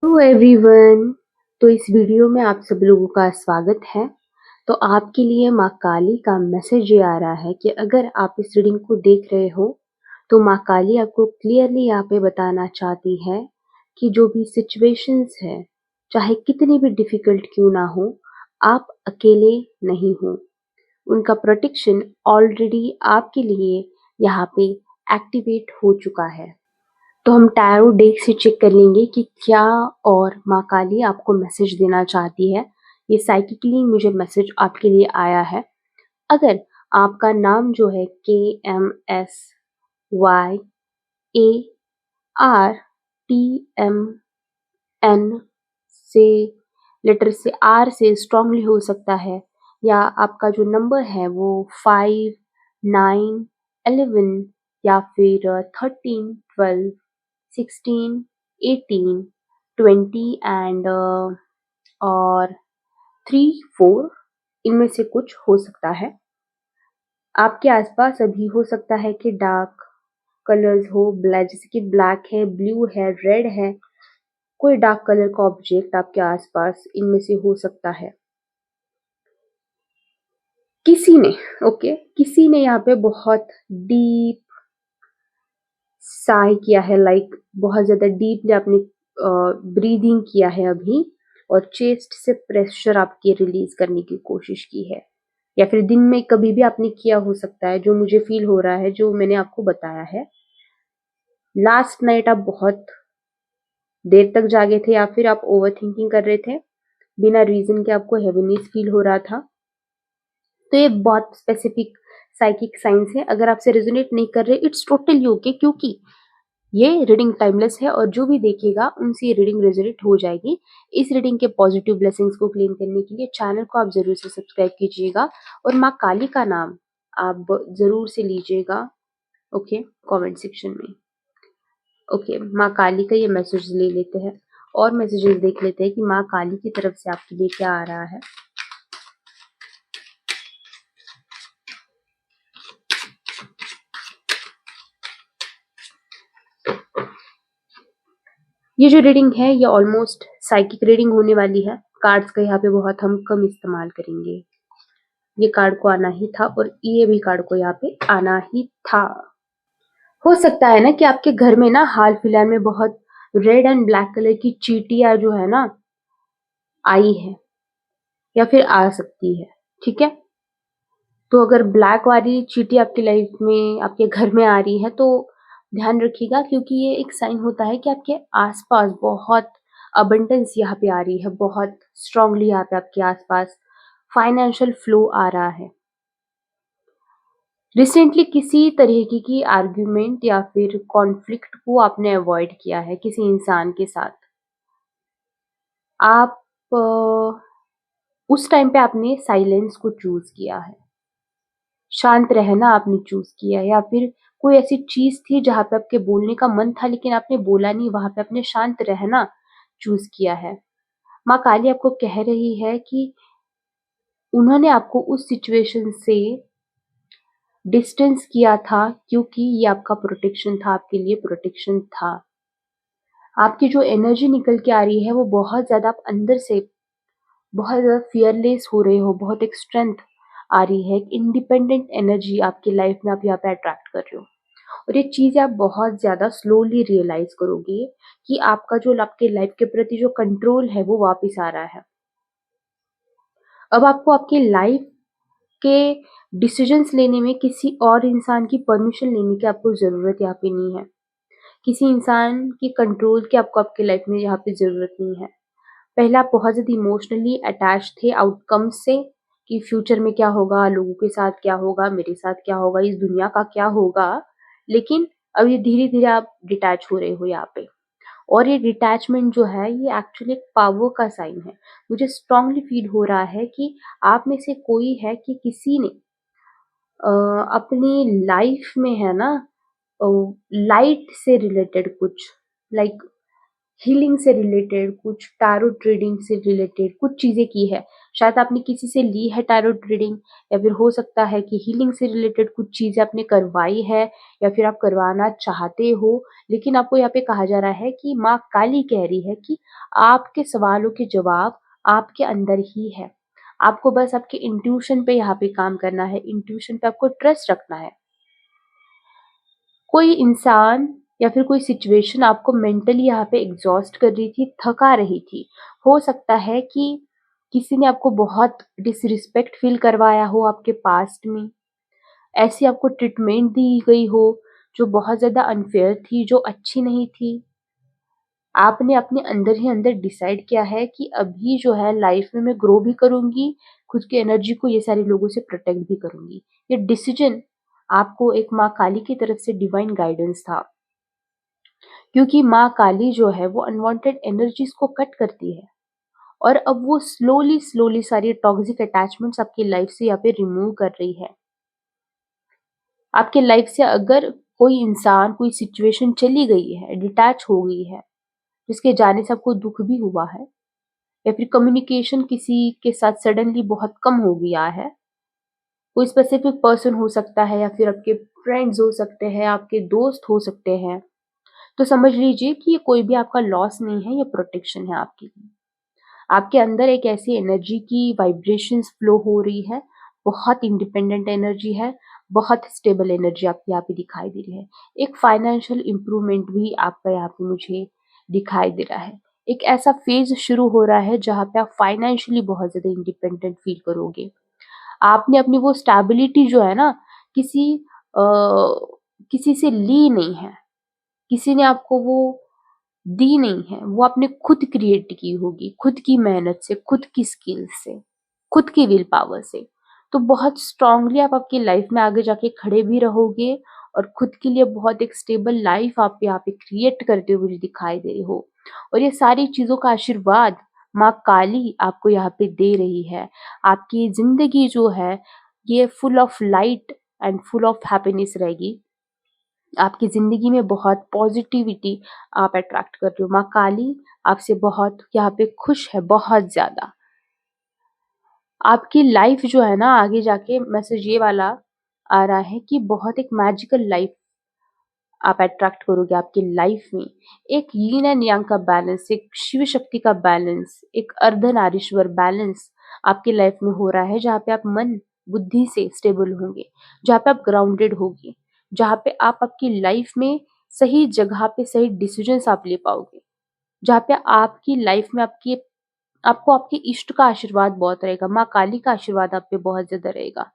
Hello everyone. तो इस video में आप सब लोगों का स्वागत है। तो आपके लिए माँ काली का मैसेज ये आ रहा है कि अगर आप इस रीडिंग को देख रहे हो तो माँ काली आपको क्लियरली यहाँ पे बताना चाहती है कि जो भी सिचुएशंस है, चाहे कितनी भी डिफिकल्ट क्यों ना हो, आप अकेले नहीं हो। उनका प्रोटेक्शन ऑलरेडी आपके लिए यहाँ पे एक्टिवेट हो चुका है। तो हम टैरो डेक से चेक कर लेंगे कि क्या और माँ काली आपको मैसेज देना चाहती है। ये साइकिकली मुझे मैसेज आपके लिए आया है। अगर आपका नाम जो है KMSYARTMN से लेटर से R से स्ट्रांगली हो सकता है, या आपका जो नंबर है वो 5, 9, 11 या फिर 13, 12, 16, 18, 20 एंड और 3, 4 इनमें से कुछ हो सकता है। आपके आसपास अभी हो सकता है कि डार्क कलर्स हो, ब्लैक जैसे कि ब्लैक है, ब्लू है, रेड है, कोई डार्क कलर का ऑब्जेक्ट आपके आसपास इनमें से हो सकता है। किसी ने किसी ने यहाँ पे बहुत डीप साह किया है, लाइक बहुत ज्यादा डीपली आपने ब्रीदिंग किया है अभी, और चेस्ट से प्रेशर आपके रिलीज करने की कोशिश की है, या फिर दिन में कभी भी आपने किया हो सकता है। जो मुझे फील हो रहा है, जो मैंने आपको बताया है, लास्ट नाइट आप बहुत देर तक जागे थे, या फिर आप ओवर थिंकिंग कर रहे थे बिना रीजन के, आपको हेवीनेस फील हो रहा था। तो ये बहुत स्पेसिफिक साइकिक साइंस है। अगर आपसे रेजोनेट नहीं कर रहे, इट्स टोटली ओके, क्योंकि ये रीडिंग टाइमलेस है और जो भी देखेगा उनसे ये रीडिंग रेजोनेट हो जाएगी। इस रीडिंग के पॉजिटिव ब्लेसिंग्स को क्लेम करने के लिए चैनल को आप जरूर से सब्सक्राइब कीजिएगा और माँ काली का नाम आप जरूर से लीजिएगा, ओके, कमेंट सेक्शन में। ओके, माँ काली का ये मैसेज ले लेते हैं और मैसेजेस देख लेते हैं कि माँ काली की तरफ से आपके लिए क्या आ रहा है। ये जो रीडिंग है ये ऑलमोस्ट साइकिक रीडिंग होने वाली है। कार्ड्स का यहाँ पे बहुत हम कम इस्तेमाल करेंगे। ये कार्ड को आना ही था और ये भी कार्ड को यहाँ पे आना ही था। हो सकता है ना कि आपके घर में ना हाल फिलहाल में बहुत रेड एंड ब्लैक कलर की चींटियां जो है ना आई है, या फिर आ सकती है। ठीक है, तो अगर ब्लैक वाली चींटी आपकी लाइफ में, आपके घर में आ रही है, तो ध्यान रखिएगा, क्योंकि ये एक साइन होता है कि आपके आसपास बहुत अबंडेंस यहाँ पे आ रही है, बहुत स्ट्रांगली यहाँ पे आपके आसपास फाइनेंशियल फ्लो आ रहा है। रिसेंटली किसी तरीके की आर्ग्यूमेंट या फिर कॉन्फ्लिक्ट को आपने अवॉइड किया है किसी इंसान के साथ। आप उस टाइम पे आपने साइलेंस को चूज किया है, शांत रहना आपने चूज किया है, या फिर कोई ऐसी चीज थी जहां पे आपके बोलने का मन था लेकिन आपने बोला नहीं, वहां पे आपने शांत रहना चूज किया है। माँ काली आपको कह रही है कि उन्होंने आपको उस सिचुएशन से डिस्टेंस किया था, क्योंकि ये आपका प्रोटेक्शन था, आपके लिए प्रोटेक्शन था। आपकी जो एनर्जी निकल के आ रही है वो बहुत ज़्यादा, आप अंदर से बहुत ज़्यादा फियरलेस हो रहे हो, बहुत एक स्ट्रेंथ आ रही है, एक इंडिपेंडेंट एनर्जी आपकी लाइफ में आप यहाँ पे अट्रैक्ट कर रहे हो। और ये चीज़ आप बहुत ज़्यादा स्लोली रियलाइज करोगे कि आपका जो आपके लाइफ के प्रति जो कंट्रोल है वो वापस आ रहा है। अब आपको आपकी लाइफ के डिसीजंस लेने में किसी और इंसान की परमिशन लेने की आपको ज़रूरत यहाँ पे नहीं है। किसी इंसान के कंट्रोल की आपको आपके लाइफ में यहाँ पे ज़रूरत नहीं है। पहले आप बहुत ज़्यादा इमोशनली अटैच थे आउटकम से, कि फ्यूचर में क्या होगा, लोगों के साथ क्या होगा, मेरे साथ क्या होगा, इस दुनिया का क्या होगा। लेकिन अब ये धीरे-धीरे आप डिटैच हो रहे हो यहाँ पे। और ये डिटैचमेंट जो है ये एक्चुअली एक पावर का साइन है। मुझे स्ट्रांगली फील हो रहा है कि आप में से कोई है कि किसी ने अपनी लाइफ में है ना, लाइट से रिलेटेड कुछ, लाइक हीलिंग से रिलेटेड, कुछ टैरो रीडिंग से रिलेटेड कुछ चीज़ें की है। शायद आपने किसी से ली है टैरो रीडिंग, या फिर हो सकता है कि हीलिंग से रिलेटेड कुछ चीज़ें आपने करवाई है, या फिर आप करवाना चाहते हो। लेकिन आपको यहाँ पे कहा जा रहा है कि माँ काली कह रही है कि आपके सवालों के जवाब आपके अंदर ही है। आपको बस आपके इंट्यूशन पे यहाँ पे काम करना है, इंट्यूशन पे आपको ट्रस्ट रखना है। कोई इंसान या फिर कोई सिचुएशन आपको मेंटली यहाँ पे एग्जॉस्ट कर रही थी, थका रही थी। हो सकता है कि किसी ने आपको बहुत डिसरिस्पेक्ट फील करवाया हो आपके पास्ट में, ऐसी आपको ट्रीटमेंट दी गई हो जो बहुत ज़्यादा अनफेयर थी, जो अच्छी नहीं थी। आपने अपने अंदर ही अंदर डिसाइड किया है कि अभी जो है लाइफ में मैं ग्रो भी करूँगी, खुद की एनर्जी को ये सारे लोगों से प्रोटेक्ट भी करूँगी। ये डिसीजन आपको एक माँ काली की तरफ से डिवाइन गाइडेंस था। क्योंकि माँ काली जो है वो अनवांटेड एनर्जीज को कट करती है, और अब वो स्लोली स्लोली सारी टॉक्सिक अटैचमेंट्स आपकी लाइफ से यहाँ पे रिमूव कर रही है। आपके लाइफ से अगर कोई इंसान, कोई सिचुएशन चली गई है, डिटैच हो गई है, जिसके जाने से आपको दुख भी हुआ है, या फिर कम्युनिकेशन किसी के साथ सडनली बहुत कम हो गया है, कोई स्पेसिफिक पर्सन हो सकता है, या फिर आपके फ्रेंड्स हो सकते हैं, आपके दोस्त हो सकते हैं, तो समझ लीजिए कि ये कोई भी आपका लॉस नहीं है, ये प्रोटेक्शन है आपके लिए। आपके अंदर एक ऐसी एनर्जी की वाइब्रेशंस फ्लो हो रही है, बहुत इंडिपेंडेंट एनर्जी है, बहुत स्टेबल एनर्जी आपकी यहाँ पे दिखाई दे रही है। एक फाइनेंशियल इंप्रूवमेंट भी आपका यहाँ पे मुझे दिखाई दे रहा है। एक ऐसा फेज शुरू हो रहा है जहाँ पे आप फाइनेंशियली बहुत ज़्यादा इंडिपेंडेंट फील करोगे। आपने अपनी वो स्टेबिलिटी जो है ना, किसी अ, किसी से ली नहीं है, किसी ने आपको वो दी नहीं है, वो आपने खुद क्रिएट की होगी, खुद की मेहनत से, खुद की स्किल से, खुद की विल पावर से। तो बहुत स्ट्रांगली आप आपकी लाइफ में आगे जाके खड़े भी रहोगे, और खुद के लिए बहुत एक स्टेबल लाइफ आप यहाँ पे क्रिएट करते हुए मुझे दिखाई दे रही हो। और ये सारी चीज़ों का आशीर्वाद माँ काली आपको यहाँ पे दे रही है। आपकी ज़िंदगी जो है, ये full of light and full of happiness रहेगी। आपकी ज़िंदगी में बहुत पॉजिटिविटी आप अट्रैक्ट कर रहे हो। माँ काली आपसे बहुत यहाँ पे खुश है, बहुत ज़्यादा। आपकी लाइफ जो है ना, आगे जाके मैसेज ये वाला आ रहा है कि बहुत एक मैजिकल लाइफ आप अट्रैक्ट करोगे आपकी लाइफ में। एक यीन एंड यांग का बैलेंस, एक शिव शक्ति का बैलेंस, एक अर्धनारीश्वर बैलेंस आपकी लाइफ में हो रहा है, जहाँ पे आप मन बुद्धि से स्टेबल होंगे, जहाँ पे आप ग्राउंडेड होगे, जहाँ पे आप आपकी लाइफ में सही जगह पे सही डिसीजंस आप ले पाओगे, जहाँ पे आपकी लाइफ में आपको आपके इष्ट का आशीर्वाद बहुत रहेगा, माँ काली का आशीर्वाद आप पे बहुत ज़्यादा रहेगा।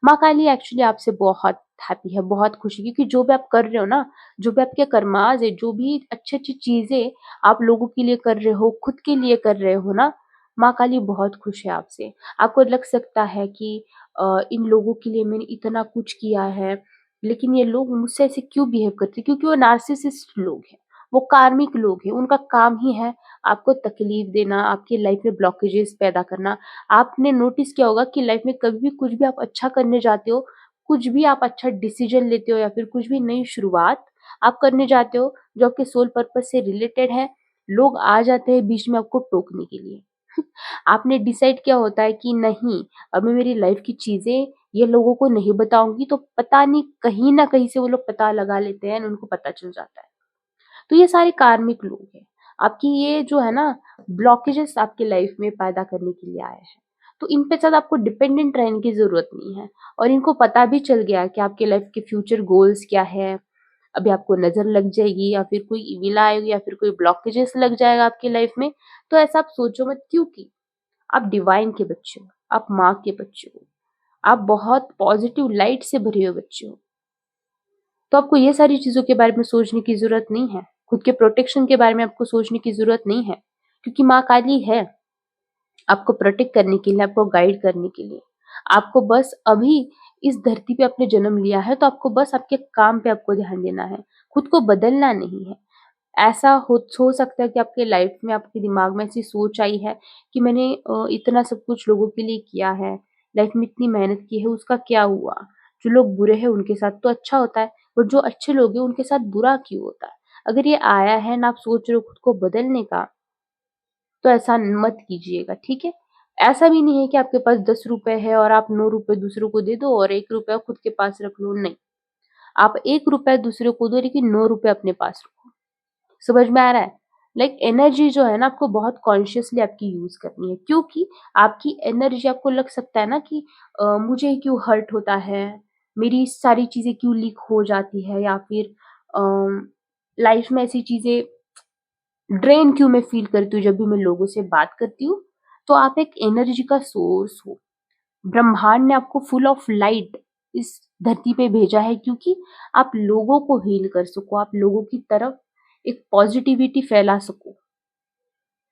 माँ काली एक्चुअली आपसे बहुत हैप्पी है, बहुत खुश है, क्योंकि जो भी आप कर रहे हो ना, जो भी आपके कर्माज़ है, जो भी अच्छी-अच्छी चीज़ें आप लोगों के लिए कर रहे हो, खुद के लिए कर रहे हो ना, माँ काली बहुत खुश है आपसे। आपको लग सकता है कि इन लोगों के लिए मैंने इतना कुछ किया है, लेकिन ये लोग मुझसे ऐसे क्यों बिहेव करते हैं? क्योंकि वो नार्सिसिस्ट लोग हैं, वो कार्मिक लोग हैं, उनका काम ही है आपको तकलीफ देना, आपकी लाइफ में ब्लॉकेजेस पैदा करना। आपने नोटिस किया होगा कि लाइफ में कभी भी कुछ भी आप अच्छा करने जाते हो, कुछ भी आप अच्छा डिसीजन लेते हो, या फिर कुछ भी नई शुरुआत आप करने जाते हो जो आपके सोल पर्पस से रिलेटेड है, लोग आ जाते हैं बीच में आपको टोकने के लिए। आपने डिसाइड किया होता है कि नहीं, अब मैं मेरी लाइफ की चीज़ें ये लोगों को नहीं बताऊँगी, तो पता नहीं कहीं न कहीं से वो लोग पता लगा लेते हैं, उनको पता चल जाता है। तो ये सारे कार्मिक लोग हैं। आपकी ये जो है ना, ब्लॉकेजेस आपकी लाइफ में पैदा करने के लिए आए हैं। तो इन पे ज़्यादा आपको डिपेंडेंट रहने की ज़रूरत नहीं है, और इनको पता भी चल गया कि आपके लाइफ के फ्यूचर गोल्स क्या है। अभी आपको नज़र लग जाएगी, या फिर कोई इविल आएगी, या फिर कोई ब्लॉकेजेस लग जाएगा आपकी लाइफ में, तो ऐसा आप सोचो मत, क्योंकि आप डिवाइन के बच्चे हो, आप माँ के बच्चे हो, आप बहुत पॉजिटिव लाइट से भरे हुए बच्चे हो। तो आपको ये सारी चीज़ों के बारे में सोचने की ज़रूरत नहीं है। खुद के प्रोटेक्शन के बारे में आपको सोचने की ज़रूरत नहीं है, क्योंकि माँ काली है आपको प्रोटेक्ट करने के लिए, आपको गाइड करने के लिए। आपको बस अभी इस धरती पे आपने जन्म लिया है, तो आपको बस आपके काम पे आपको ध्यान देना है, खुद को बदलना नहीं है। ऐसा हो सकता है कि आपके लाइफ में, आपके दिमाग में ऐसी सोच आई है कि मैंने इतना सब कुछ लोगों के लिए किया है, लाइफ में इतनी मेहनत की है, उसका क्या हुआ? जो लोग बुरे हैं उनके साथ तो अच्छा होता है, और जो अच्छे लोग हैं उनके साथ बुरा क्यों होता है? अगर ये आया है ना आप सोच रहे हो खुद को बदलने का, तो ऐसा मत कीजिएगा, ठीक है? ऐसा भी नहीं है कि आपके पास 10 रुपए है और आप 9 रुपए दूसरों को दे दो और 1 रुपया खुद के पास रख लो, नहीं। आप 1 रुपया दूसरे को दो लेकिन 9 रुपए अपने पास रखो। समझ में आ रहा है? लाइक एनर्जी जो है ना आपको बहुत कॉन्शियसली आपकी यूज़ करनी है, क्योंकि आपकी एनर्जी आपको लग सकता है ना कि मुझे क्यों हर्ट होता है, मेरी सारी चीज़ें क्यों लीक हो जाती है या फिर लाइफ में ऐसी चीज़ें ड्रेन क्यों मैं फ़ील करती हूँ जब भी मैं लोगों से बात करती हूँ। तो आप एक एनर्जी का सोर्स हो। ब्रह्मांड ने आपको फुल ऑफ लाइट इस धरती पे भेजा है, क्योंकि आप लोगों को हील कर सको, आप लोगों की तरफ एक पॉजिटिविटी फैला सको।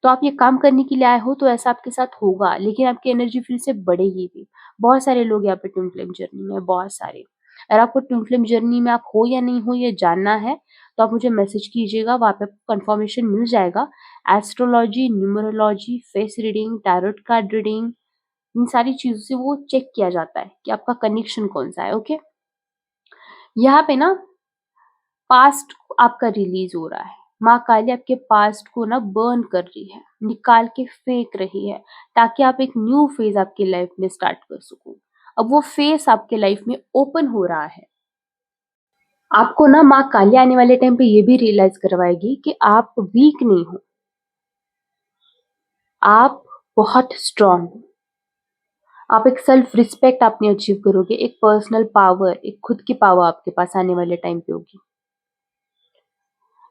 तो आप ये काम करने के लिए आए हो तो ऐसा आपके साथ होगा, लेकिन आपकी एनर्जी फिर से बढ़ेगी भी। बहुत सारे लोग यहाँ पे ट्विन फ्लेम जर्नी में हैं, बहुत सारे। अगर आपको ट्विन फ्लेम जर्नी में आप हो या नहीं हो ये जानना है, तो आप मुझे मैसेज कीजिएगा, वहाँ पे आपको कन्फर्मेशन मिल जाएगा। Astrology, numerology, face reading, tarot card reading, इन सारी चीज़ों से वो चेक किया जाता है कि आपका कनेक्शन कौन-सा है, ओके? यहाँ पे ना पास्ट आपका रिलीज हो रहा है। माँ काली आपके पास्ट को ना बर्न कर रही है, निकाल के फेंक रही है, ताकि आप एक न्यू फेज आपकी लाइफ में स्टार्ट कर सको। अब वो फेस आपके लाइफ में ओपन हो रहा है। आपको ना माँ काली आने वाले टाइम पे ये भी रियलाइज करवाएगी कि आप वीक नहीं हो, आप बहुत स्ट्रांग हो। आप एक सेल्फ रिस्पेक्ट आपने अचीव करोगे, एक पर्सनल पावर, एक खुद की पावर आपके पास आने वाले टाइम पे होगी।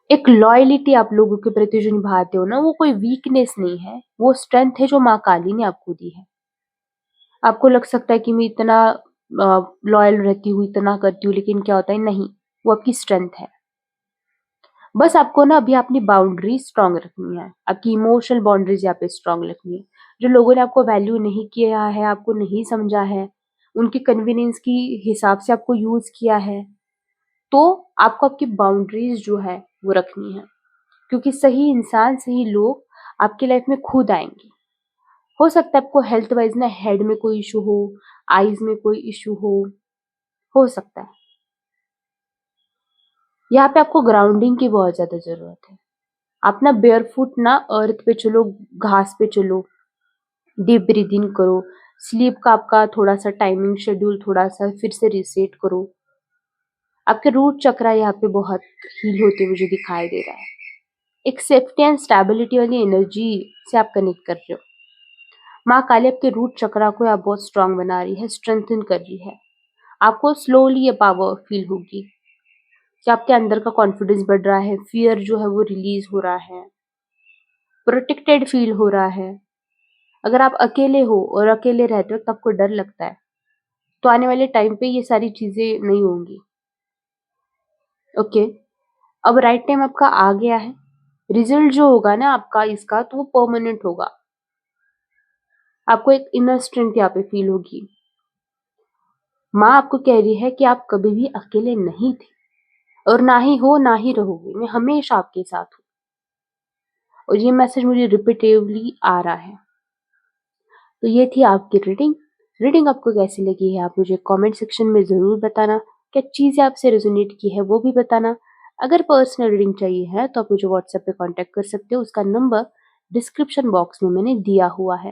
एक लॉयल्टी आप लोगों के प्रति जो निभाते हो ना, वो कोई वीकनेस नहीं है, वो स्ट्रेंथ है जो माँ काली ने आपको दी है। आपको लग सकता है कि मैं इतना लॉयल रहती हूँ, इतना करती हूँ, लेकिन क्या होता है, नहीं, वो आपकी स्ट्रेंथ है। बस आपको ना अभी अपनी बाउंड्रीज स्ट्रांग रखनी है, आपकी इमोशनल बाउंड्रीज यहाँ पे स्ट्रांग रखनी है। जो लोगों ने आपको वैल्यू नहीं किया है, आपको नहीं समझा है, उनकी कन्वीनियंस की हिसाब से आपको यूज किया है, तो आपको आपकी बाउंड्रीज जो है वो रखनी है, क्योंकि सही इंसान, सही लोग आपकी लाइफ में खुद आएंगे। हो सकता है आपको हेल्थ वाइज ना हेड में कोई इशू हो, आईज में कोई इशू हो सकता है। यहाँ पे आपको ग्राउंडिंग की बहुत ज्यादा जरूरत है। आप ना बेयरफुट ना अर्थ पे चलो, घास पे चलो, डीप ब्रीदिंग करो, स्लीप का आपका थोड़ा सा टाइमिंग शेड्यूल थोड़ा सा फिर से रिसेट करो। आपके रूट चक्रा यहाँ पे बहुत हील होते हुए मुझे दिखाई दे रहा है। एक सेफ्टी एंड स्टेबिलिटी वाली एनर्जी से आप कनेक्ट कर रहे हो। माँ काली आपके रूट चक्रा को आप बहुत स्ट्रांग बना रही है, स्ट्रेंथन कर रही है। आपको स्लोली ये पावर फील होगी कि आपके अंदर का कॉन्फिडेंस बढ़ रहा है, फियर जो है वो रिलीज हो रहा है, प्रोटेक्टेड फील हो रहा है। अगर आप अकेले हो और अकेले रहते हो तो आपको डर लगता है, तो आने वाले टाइम पे ये सारी चीजें नहीं होंगी, ओके? अब राइट टाइम आपका आ गया है। रिजल्ट जो होगा ना आपका इसका, तो वो परमानेंट होगा। आपको एक इनर स्ट्रेंथ यहाँ पे फील होगी। माँ आपको कह रही है कि आप कभी भी अकेले नहीं थे और ना ही हो, ना ही रहोगे। मैं हमेशा आपके साथ हूँ। और ये मैसेज मुझे रिपीटेडली आ रहा है। तो ये थी आपकी रीडिंग। रीडिंग आपको कैसी लगी है आप मुझे कमेंट सेक्शन में ज़रूर बताना। क्या चीज़ें आपसे रेजोनेट की है वो भी बताना। अगर पर्सनल रीडिंग चाहिए है तो आप मुझे व्हाट्सएप पे कांटेक्ट कर सकते हो। उसका नंबर डिस्क्रिप्शन बॉक्स में मैंने दिया हुआ है।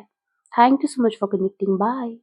Thank you so much for connecting. Bye.